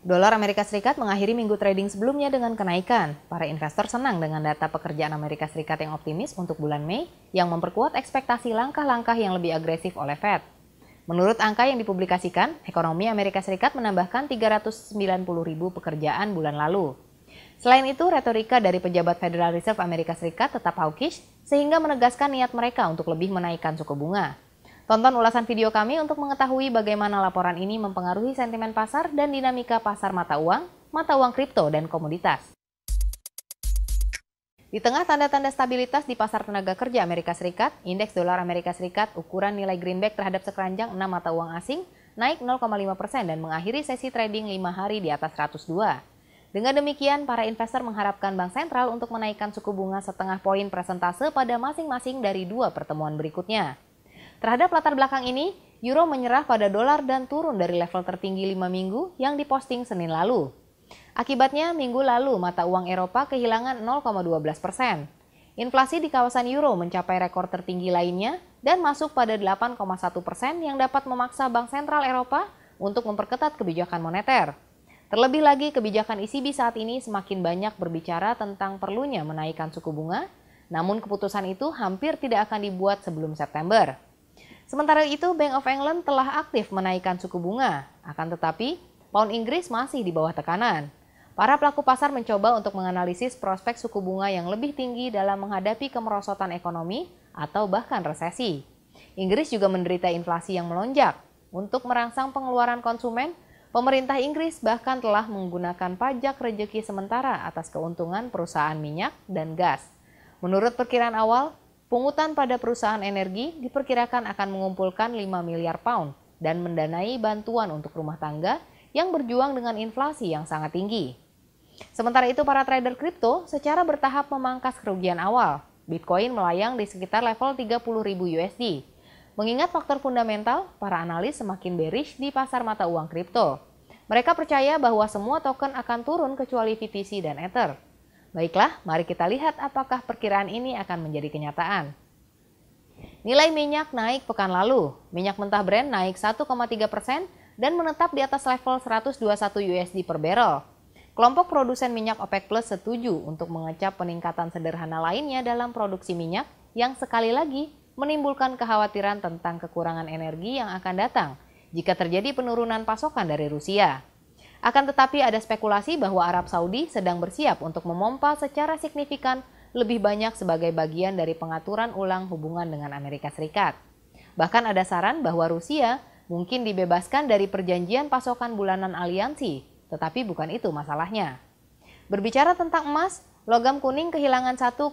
Dolar Amerika Serikat mengakhiri minggu trading sebelumnya dengan kenaikan. Para investor senang dengan data pekerjaan Amerika Serikat yang optimis untuk bulan Mei yang memperkuat ekspektasi langkah-langkah yang lebih agresif oleh Fed. Menurut angka yang dipublikasikan, ekonomi Amerika Serikat menambahkan 390.000 pekerjaan bulan lalu. Selain itu, retorika dari pejabat Federal Reserve Amerika Serikat tetap hawkish sehingga menegaskan niat mereka untuk lebih menaikkan suku bunga. Tonton ulasan video kami untuk mengetahui bagaimana laporan ini mempengaruhi sentimen pasar dan dinamika pasar mata uang kripto, dan komoditas. Di tengah tanda-tanda stabilitas di pasar tenaga kerja Amerika Serikat, indeks dolar Amerika Serikat ukuran nilai greenback terhadap sekeranjang 6 mata uang asing naik 0,5% dan mengakhiri sesi trading 5 hari di atas 102. Dengan demikian, para investor mengharapkan Bank Sentral untuk menaikkan suku bunga setengah poin persentase pada masing-masing dari dua pertemuan berikutnya. Terhadap latar belakang ini, euro menyerah pada dolar dan turun dari level tertinggi 5 minggu yang diposting Senin lalu. Akibatnya, minggu lalu mata uang Eropa kehilangan 0,12%. Inflasi di kawasan euro mencapai rekor tertinggi lainnya dan masuk pada 8,1% yang dapat memaksa Bank Sentral Eropa untuk memperketat kebijakan moneter. Terlebih lagi, kebijakan ECB saat ini semakin banyak berbicara tentang perlunya menaikkan suku bunga, namun keputusan itu hampir tidak akan dibuat sebelum September. Sementara itu, Bank of England telah aktif menaikkan suku bunga, akan tetapi pound Inggris masih di bawah tekanan. Para pelaku pasar mencoba untuk menganalisis prospek suku bunga yang lebih tinggi dalam menghadapi kemerosotan ekonomi atau bahkan resesi. Inggris juga menderita inflasi yang melonjak. Untuk merangsang pengeluaran konsumen, pemerintah Inggris bahkan telah menggunakan pajak rejeki sementara atas keuntungan perusahaan minyak dan gas. Menurut perkiraan awal, pungutan pada perusahaan energi diperkirakan akan mengumpulkan 5 miliar pound dan mendanai bantuan untuk rumah tangga yang berjuang dengan inflasi yang sangat tinggi. Sementara itu, para trader kripto secara bertahap memangkas kerugian awal. Bitcoin melayang di sekitar level 30.000 USD. Mengingat faktor fundamental, para analis semakin bearish di pasar mata uang kripto. Mereka percaya bahwa semua token akan turun kecuali BTC dan Ether. Baiklah, mari kita lihat apakah perkiraan ini akan menjadi kenyataan. Nilai minyak naik pekan lalu. Minyak mentah Brent naik 1,3% dan menetap di atas level 121 USD per barrel. Kelompok produsen minyak OPEC Plus setuju untuk mengecap peningkatan sederhana lainnya dalam produksi minyak yang sekali lagi menimbulkan kekhawatiran tentang kekurangan energi yang akan datang jika terjadi penurunan pasokan dari Rusia. Akan tetapi ada spekulasi bahwa Arab Saudi sedang bersiap untuk memompa secara signifikan lebih banyak sebagai bagian dari pengaturan ulang hubungan dengan Amerika Serikat. Bahkan ada saran bahwa Rusia mungkin dibebaskan dari perjanjian pasokan bulanan aliansi, tetapi bukan itu masalahnya. Berbicara tentang emas, logam kuning kehilangan 1,12%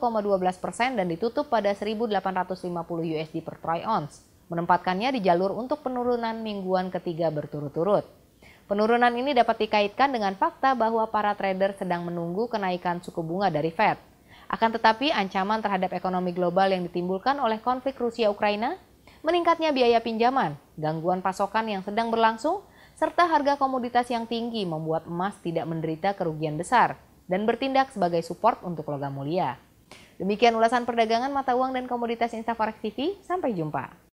dan ditutup pada 1.850 USD per troy ounce, menempatkannya di jalur untuk penurunan mingguan ketiga berturut-turut. Penurunan ini dapat dikaitkan dengan fakta bahwa para trader sedang menunggu kenaikan suku bunga dari Fed. Akan tetapi, ancaman terhadap ekonomi global yang ditimbulkan oleh konflik Rusia-Ukraina, meningkatnya biaya pinjaman, gangguan pasokan yang sedang berlangsung, serta harga komoditas yang tinggi membuat emas tidak menderita kerugian besar dan bertindak sebagai support untuk logam mulia. Demikian ulasan perdagangan mata uang dan komoditas Instaforex TV, sampai jumpa.